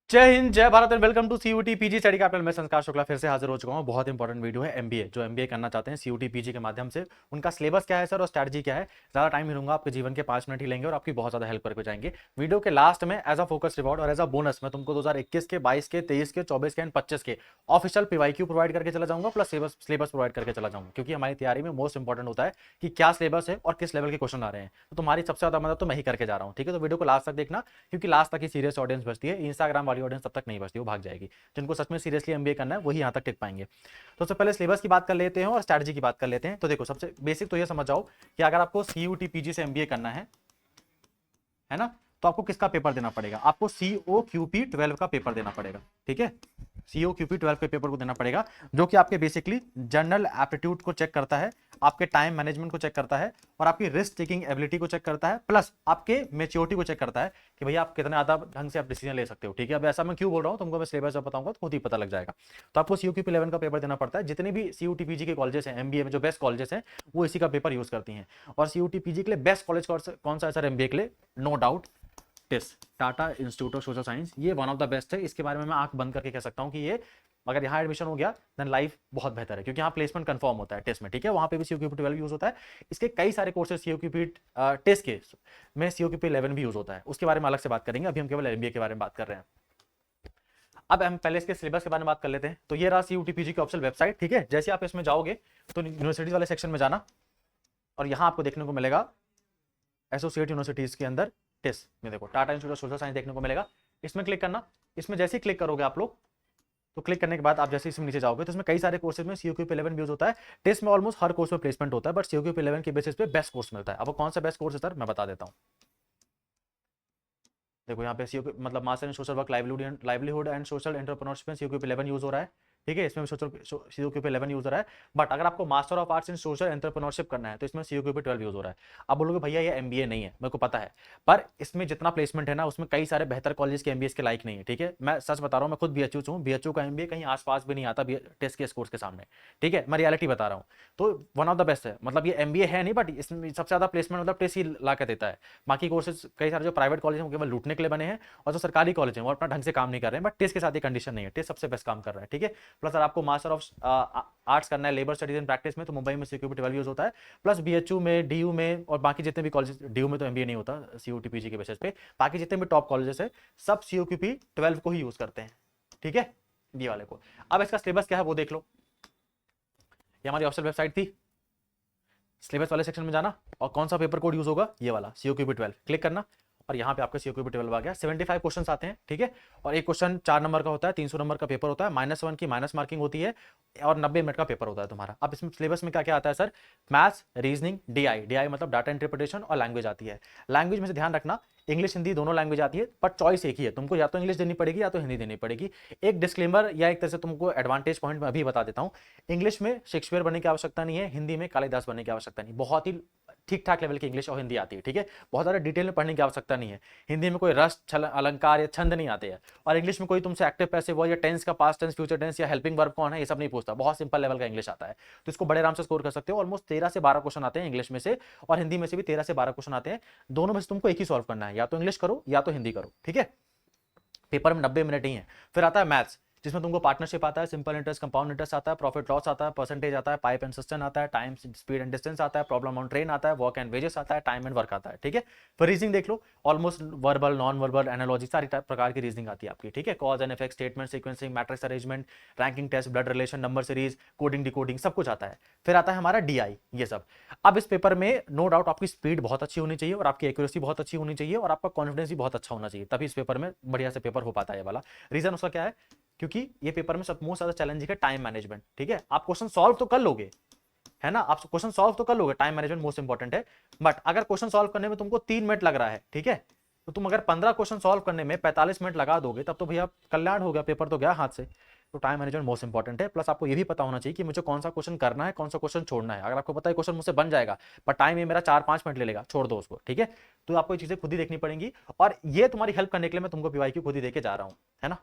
जय हिंद, जय Bharat and welcome to CUET PG study capital. मैं संस्कार शुक्ला फिर से हाजिर हो चुका हूं। बहुत इंपॉर्टेंट वीडियो है एमबीए। जो एमबीए करना चाहते हैं सीयूटी पीजी के माध्यम से, उनका सिलेबस क्या है सर और स्ट्रैटेजी क्या है। ज्यादा टाइम नहीं लूंगा, आपके जीवन के 5 मिनट ही लेंगे और आपकी बहुत ज्यादा हेल्प करके जाएंगे। वीडियो के लास्ट में एज अ फोकस रिवॉर्ड और एज अ बोनस मैं तुमको 2021 के, 22 के, 23 के, 24 के एंड 25 के ऑफिशियल पीवाईक्यू प्रोवाइड करके चला जाऊंगा, प्लस सिलेबस प्रोवाइड करके चला जाऊंगा, क्योंकि हमारी तैयारी में मोस्ट इंपॉर्टेंट होता है कि क्या सिलेबस है और किस लेवल के क्वेश्चन आ रहे हैं। तो तुम्हारी सबसे ज्यादा मदद तो मैं ही करके जा रहा हूँ, ठीक है। तो वीडियो को लास्ट तक देखना, क्योंकि लास्ट तक ही सीरियस ऑडियंस बचती है। इंस्टाग्राम वाली ऑडियंस तब तक नहीं बचती, वो भाग जाएगी। जिनको सच में सीरियसली एमबीए करना है वही यहाँ तक टिक पाएंगे। तो सबसे पहले सिलेबस की बात कर लेते हैं और स्ट्रैटेजी की बात कर लेते हैं। तो देखो, सबसे बेसिक तो ये समझ जाओ कि अगर आपको सीयूटी पीजी से एमबीए करना है ना, तो आपको किसका पेपर देना पड़ेगा? आपको सीओक्यूपी 12 का पेपर देना पड़ेगा, ठीक है। सीओक्यूपी 12 के पेपर को देना पड़ेगा, जो कि आपके बेसिकली जनरल एप्टीट्यूड को चेक करता है, आपके टाइम मैनेजमेंट को चेक करता है और आपकी रिस्क टेकिंग एबिलिटी को चेक करता है, प्लस आपके मेच्योरिटी को चेक करता है कि भैया आप कितने ज्यादा ढंग से आप डिसीजन ले सकते हो, ठीक है। अब ऐसा मैं क्यों बोल रहा हूँ तुमको, मैं सिलेबस जब बताऊंगा तो खुद ही पता लग जाएगा। तो आपको सीओक्यूपी 11 का पेपर देना पड़ता है। जितने भी सीयूटी पीजी के कॉलेजेस हैं एमबीए में, जो बेस्ट कॉलेजेस हैं, वो इसी का पेपर यूज करती हैं। और सीयूटी पीजी के लिए बेस्ट कॉलेज कौन सा है सर एमबीए के लिए? No doubt TISS, Tata institute of social science. ये वन ऑफ द बेस्ट है। इसके बारे में मैं आंख बंद करके कह सकता हूँ कि ये अगर यहाँ एडमिशन हो गया देन लाइफ बहुत बेहतर है, क्योंकि यहाँ प्लेसमेंट कंफर्म होता है टेस्ट में, ठीक है। वहाँ पे भी सीओक्यूपी 12 यूज होता है। इसके कई सारे कोर्सेज सीओक्यूपी टेस्ट के में सीओक्यूपी 11 भी यूज होता है, उसके बारे में अलग से बात करेंगे। अभी हम केवल एमबीए के बारे में बात कर रहे हैं। अब हम पहले इसके सिलेबस के बारे में बात कर लेते हैं। तो ये रहा सीयूटी पीजी की ऑफिशियल वेबसाइट, ठीक है। जैसे आप इसमें जाओगे तो यूनिवर्सिटीज वाले सेक्शन में जाना और यहाँ आपको देखने को मिलेगा एसोसिएट यूनिवर्सिटीज के अंदर टेस्ट में देखो Tata institute of social science देखने को मिलेगा। इसमें क्लिक करना। इसमें जैसे ही क्लिक करोगे आप लोग, तो क्लिक करने के बाद आप जैसे इसमें नीचे जाओगे तो इसमें कई सारे कोर्सेज में सीओक्यूपी 11 यूज होता है। टेस्ट में ऑलमोस्ट हर कोर्स में प्लेसमेंट होता है, बट सीओक्यूपी 11 के बेसिस पे बेस्ट कोर्स मिलता है। अब वो कौन सा बेस्ट कोर्स है सर, मैं बता देता हूँ। देखो यहाँ पे सीओक्यू मतलब master in social work livelihood and social entrepreneurship में सीओक्यूपी 11 यूज हो रहा है, ठीक है। इसमें सीओक्यूपी 11 यूज हो रहा है। बट अगर आपको master of arts in social entrepreneurship करना है तो इसमें सीओक्यूपी 12 यूज हो रहा है। अब बोलोगे भैया ये एमबीए नहीं है, मेरे को पता है, पर इसमें जितना प्लेसमेंट है ना, उसमें कई सारे बेहतर कॉलेज के एमबीए के लायक नहीं है, ठीक है। मैं सच बता रहा हूँ, मैं खुद बीएचयू हूँ। बीएचयू का एमबीए कहीं आसपास भी नहीं आता टेस्ट के स्कोर्स के सामने, ठीक है। मैं रियलिटी बता रहा हूँ। तो वन ऑफ द बेस्ट है, मतलब ये एमबीए है नहीं, बट इसमें सबसे ज्यादा प्लेसमेंट मतलब टेस्ट ही ला के देता है। बाकी कोर्सेज कई सारे जो प्राइवेट कॉलेज हैं वो केवल लूटने के लिए बने हैं, और जो सरकारी कॉलेज हैं वो अपना ढंग से काम नहीं कर रहे हैं। बट टेस्ट के साथ ये कंडीशन नहीं है, टेस्ट सबसे बेस्ट काम कर रहा है, ठीक है। प्लस अगर आपको मास्टर ऑफ आर्ट्स करना है लेबर स्टडीज एंड प्रैक्टिस में, तो मुंबई में सीओक्यूपी 12 यूज होता है। प्लस बीएचयू में, डीयू में और बाकी जितने भी कॉलेज, डीयू में तो एमबीए नहीं होता सीयूटी पीजी के बेसिस पे, बाकी जितने भी टॉप कॉलेजेस है सब सीओक्यूपी 12 को ही यूज करते हैं, ठीक है, बी वाले को। अब इसका सिलेबस क्या है वो देख लो। ये हमारी ऑफिशियल वेबसाइट थी। सिलेबस वाले सेक्शन में जाना और कौन सा पेपर कोड यूज होगा, ये वाला सीओक्यूपी 12, क्लिक करना। और यहाँ पे आपका सीओक्यूपी 12 आ गया। 75 क्वेश्चन आते हैं, ठीक है। और एक क्वेश्चन 4 नंबर का होता है, 300 नंबर का पेपर होता है, -1 की माइनस मार्किंग होती है और 90 मिनट का पेपर होता है तुम्हारा। अब इसमें सिलेबस में क्या क्या आता है सर? मैथ्स, रीजनिंग, डीआई मतलब डाटा इंटरप्रिटेशन, और लैंग्वेज आती है। लैंग्वेज में से ध्यान रखना, इंग्लिश हिंदी दोनों लैंग्वेज आती है, बट चॉइस एक ही है, तुमको या तो इंग्लिश देनी पड़ेगी या तो हिंदी देनी पड़ेगी। एक डिस्क्लेमर या एक तरह से तुमको एडवांटेज पॉइंट मैं अभी बता देता हूँ। इंग्लिश में शेक्सपियर बनने की आवश्यकता नहीं है, हिंदी में कालिदास बनने की आवश्यकता नहीं। बहुत ही ठीक ठाक लेवल की इंग्लिश और हिंदी आती है, ठीक है। बहुत ज़्यादा डिटेल में पढ़ने की आवश्यकता नहीं है। हिंदी में कोई रस, छल, अलंकार या छंद नहीं आते हैं। और इंग्लिश में कोई तुमसे एक्टिव पैसिव वर्ब या टेंस का पास्ट टेंस, फ्यूचर टेंस या हेल्पिंग वर्ब कौन है, ये सब नहीं पूछता। बहुत सिंपल लेवल का इंग्लिश आता है, तो इसको बड़े आराम से स्कोर कर सकते हो। ऑलमोस्ट 13 से 12 क्वेश्चन आते हैं इंग्लिश में से, और हिंदी में से भी 13 से 12 क्वेश्चन आते हैं। दोनों में से तुमको एक ही सॉल्व करना है, या तो इंग्लिश करो या तो हिंदी करो, ठीक है। पेपर में 90 मिनट ही है। फिर आता है मैथ्स, जिसमें तुमको पार्टनरशिप आता है, सिंपल इंटरेस्ट, कंपाउंड इंटरेस्ट आता है, प्रॉफिट लॉस आता है, परसेंटेज आता है, पाइप एंड सिस्टम आता है, टाइम स्पीड एंड डिस्टेंस आता है, प्रॉब्लम ऑन ट्रेन आता है, वर्क एंड वेजेस आता है, टाइम एंड वर्क आता है, ठीक है। फिर रीजनिंग देख लो, almost verbal, non verbal, analogy, सारी प्रकार की रीजनिंग आती है आपकी, ठीक है। Cause and effect, statement, sequencing, matrix arrangement, ranking test, blood relation, number series, coding decoding, सब कुछ आता है। फिर आता है हमारा डीआई, ये सब। अब इस पेपर में नो डाउट आपकी स्पीड बहुत अच्छी होनी चाहिए और आपकी एक्यूरेसी बहुत अच्छी होनी चाहिए और आपका कॉन्फिडेंस भी बहुत अच्छा होना चाहिए, तभी इस पेपर में बढ़िया से पेपर हो पाता है ये वाला। रीजन उसका क्या है? क्योंकि ये पेपर में सब मोस्ट ज्यादा चैलेंजिंग है टाइम मैनेजमेंट, ठीक है। आप क्वेश्चन सॉल्व तो कर लोगे, है ना, आप क्वेश्चन सॉल्व तो कर लोगे, टाइम मैनेजमेंट मोस्ट इंपॉर्टेंट है। बट अगर क्वेश्चन सॉल्व करने में तुमको 3 मिनट लग रहा है, ठीक है, तो तुम अगर 15 क्वेश्चन सॉल्व करने में 45 मिनट लगा दोगे, तब तो भैया कल्याण हो गया, पेपर तो गया हाथ से। तो टाइम मैनेजमेंट मोस्ट इंपॉर्टेंट है। प्लस आपको ये भी पता होना चाहिए कि मुझे कौन सा क्वेश्चन करना है, कौन सा क्वेश्चन छोड़ना है। अगर आपको पता है क्वेश्चन मुझसे बन जाएगा पर टाइम ये मेरा 4-5 मिनट ले लेगा, छोड़ दो उसको, ठीक है। तो आपको ये चीजें खुद ही देखनी पड़ेंगी, और ये तुम्हारी हेल्प करने के लिए मैं तुमको पीवाईक्यू खुद ही देके जा रहा हूं, है ना।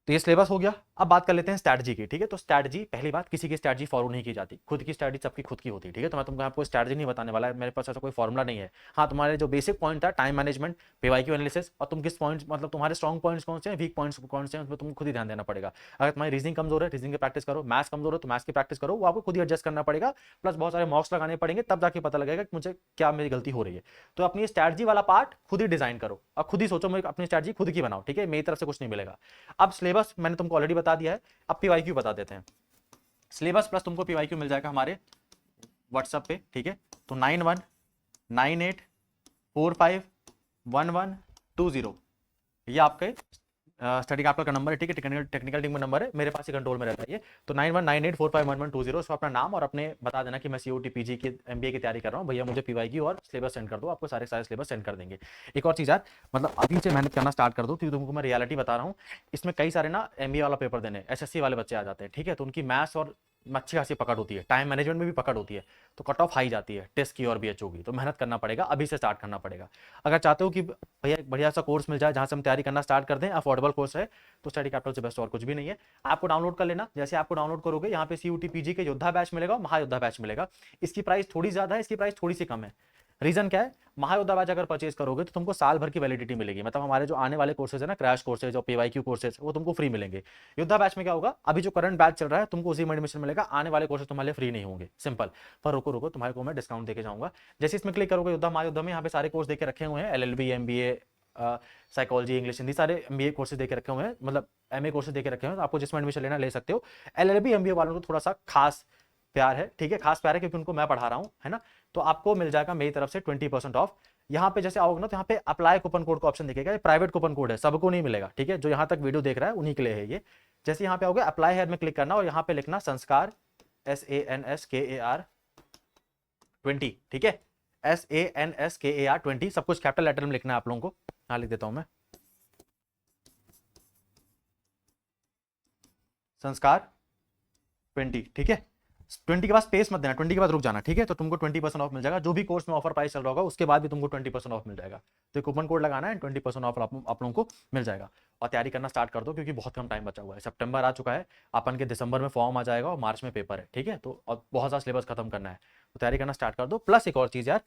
तो ये सिलेबस हो गया। अब बात कर लेते हैं स्ट्रैटेजी की, ठीक है। तो स्ट्रैटेजी, पहली बात, किसी की स्ट्रैटेजी फॉलो नहीं की जाती, खुद की स्ट्रैटेजी सबकी खुद की होती है, ठीक है। तो मैं तुमको आपको स्ट्रैटेजी नहीं बताने वाला है, मेरे पास ऐसा कोई फॉर्मुला नहीं है। हाँ, तुम्हारे जो बेसिक पॉइंट था, टाइम मैनेजमेंट, पीवाईक्यू एनालिसिस, और तुम किस पॉइंट, मतलब तुम्हारे स्ट्रॉन्ग पॉइंट्स कौन से हैं, वीक पॉइंट्स कौन से हैं, उसमें तुमको खुद ही ध्यान देना पड़ेगा। अगर तुम्हारी रीजनिंग कमजोर है, रीजनिंग की प्रैक्टिस करो, मैथ्स कमजोर है तो मैथ्स की प्रैक्टिस करो, वो आपको खुद ही एडजस्ट करना पड़ेगा। प्लस बहुत सारे मॉक्स लगाने पड़ेंगे, तब जाके पता लगेगा कि मुझे क्या मेरी गलती हो रही है। तो अपनी स्ट्रैटेजी वाला पार्ट खुद ही डिजाइन करो और खुद ही सोचो, मैं अपनी स्ट्रैटेजी खुद की बनाओ, ठीक है। मेरी तरफ से कुछ नहीं मिलेगा। अब सिलेबस मैंने तुमको ऑलरेडी बता दिया है, अब पीवाईक्यू बता देते हैं। सिलेबस प्लस तुमको पीवाईक्यू मिल जाएगा हमारे व्हाट्सएप पे, ठीक है। तो 9198451120 ये आपके स्टडी कैपिटल का नंबर है, ठीक है। टेक्निकल टीम का नंबर है, मेरे पास ही कंट्रोल में रहता है ये। तो 9198451120, उसको अपना नाम और अपने बता देना कि मैं COT PG की MBA की तैयारी कर रहा हूँ भैया, मुझे पीवाईक्यू और सिलेबस सेंड कर दो, आपको सारे सिलेबस सेंड कर देंगे। एक और चीज़ यार, मतलब अभी से मेहनत करना स्टार्ट कर दो, क्योंकि तुमको मैं रियलिटी बता रहा हूँ। इसमें कई सारे ना MBA वाला पेपर देने, SSC वाले बच्चे आ जाते हैं, ठीक है। तो उनकी मैथ्स और अच्छी खासी पकड़ होती है, टाइम मैनेजमेंट में भी पकड़ होती है, तो कट ऑफ हाई जाती है टेस्ट की और BHO की। तो मेहनत करना पड़ेगा, अभी से स्टार्ट करना पड़ेगा। अगर चाहते हो कि भैया एक बढ़िया सा कोर्स मिल जाए जहाँ से हम तैयारी करना स्टार्ट कर दें, अफोर्डेबल कोर्स है, तो स्टडी कैपिटल से बेस्ट और कुछ भी नहीं है। आपको डाउनलोड कर लेना, जैसे आपको डाउनलोड करोगे यहाँ पे COT PG के योद्धा बैच मिलेगा, महायोद्धा बैच मिलेगा। इसकी प्राइस थोड़ी ज्यादा है, इसकी प्राइस थोड़ी सी कम है। रीजन क्या है, महायोद्धा बैच अगर परचेज करोगे तो तुमको साल भर की वैलिडिटी मिलेगी, मतलब हमारे जो आने वाले कोर्सेज है ना, क्रैश कोर्सेज और पीवाईक्यू कोर्सेज, वो तुमको फ्री मिलेंगे। योद्धा बैच में क्या होगा, अभी जो करंट बैच चल रहा है तुमको उसी में एडमिशन मिलेगा, आने वाले कोर्सेज तुम्हारे लिए फ्री नहीं होंगे, सिंपल। पर रुको रुको, तुम्हारे को मैं डिस्काउंट देके जाऊंगा। जैसे इसमें क्लिक करोगे योद्धा महायोद्धा में, यहाँ पे सारे कोर्स देके रखे हुए हैं, LLB MBA psychology English Hindi, सारे MBA कोर्सेज देके रखे हुए हैं, मतलब MA कोर्सेज देके रखे हुए हैं। तो आपको जिसमें एडमिशन लेना ले सकते हो। LLB MBA वालों को थोड़ा सा खास प्यार है, ठीक है, खास प्यार है क्योंकि उनको मैं पढ़ा रहा हूँ, है ना। तो आपको मिल जाएगा मेरी तरफ से 20% ऑफ। यहाँ पे जैसे आओगे ना, तो यहाँ पे अप्लाई कूपन कोड का ऑप्शन दिखेगा, ये प्राइवेट कूपन कोड है, सबको नहीं मिलेगा, ठीक है। जो यहाँ तक वीडियो देख रहा है उन्हीं के लिए है ये। जैसे यहाँ पे आओगे, अप्लाई हेयर में क्लिक करना और यहाँ पे लिखना संस्कार, SANSKAR 20, ठीक है। SANSKAR 20, सब कुछ कैपिटल लेटर में लिखना है आप लोगों को। हाँ, लिख देता हूं मैं, संस्कार 20, ठीक है। 20 के बाद स्पेस मत देना, 20 के बाद रुक जाना, ठीक है। तो तुमको 20% ऑफ मिल जाएगा, जो भी कोर्स में ऑफर प्राइस चल रहा होगा उसके बाद भी तुमको 20% ऑफ मिल जाएगा। तो कूपन कोड लगाना है, 20% ऑफ आप लोगों को मिल जाएगा। और तैयारी करना स्टार्ट कर दो, क्योंकि बहुत कम टाइम बचा हुआ है। सितंबर आ चुका है, अपन के दिसंबर में फॉर्म आ जाएगा और मार्च में पेपर है, ठीक है। तो और बहुत सारा सिलेबस खत्म करना है, तो तैयारी करना स्टार्ट कर दो। प्लस एक और चीज़ यार,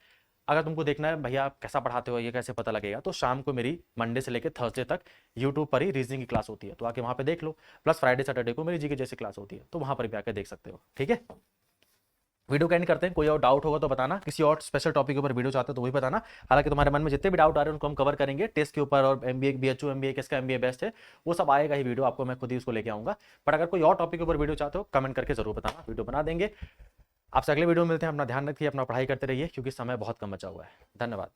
अगर तुमको देखना है भैया आप कैसा पढ़ाते हो, ये कैसे पता लगेगा, तो शाम को मेरी मंडे से लेकर थर्सडे तक यूट्यूब पर ही रीजनिंग की क्लास होती है, तो आके वहाँ पे देख लो। प्लस फ्राइडे सैटरडे को मेरी जीके जैसी क्लास होती है, तो वहाँ पर भी आके देख सकते हो, ठीक है। वीडियो का एंड करते हैं। कोई और डाउट होगा तो बताना, किसी और स्पेशल टॉपिक के ऊपर वीडियो चाहते हो तो वही बताना। हालांकि तुम्हारे मन में जितने भी डाउट आ रहे हैं उनको हम कवर करेंगे टेस्ट के ऊपर, और MBA BHO MBA किसका MBA बेस्ट है, वो सब आएगा ही वीडियो, आपको मैं खुद ही उसको लेके आऊंगा। बट अगर कोई और टॉपिक के ऊपर वीडियो चाहते हो कमेंट करके जरूर बताना, वीडियो बना देंगे। आपसे अगले वीडियो में मिलते हैं। अपना ध्यान रखिए, अपना पढ़ाई करते रहिए, क्योंकि समय बहुत कम बचा हुआ है। धन्यवाद।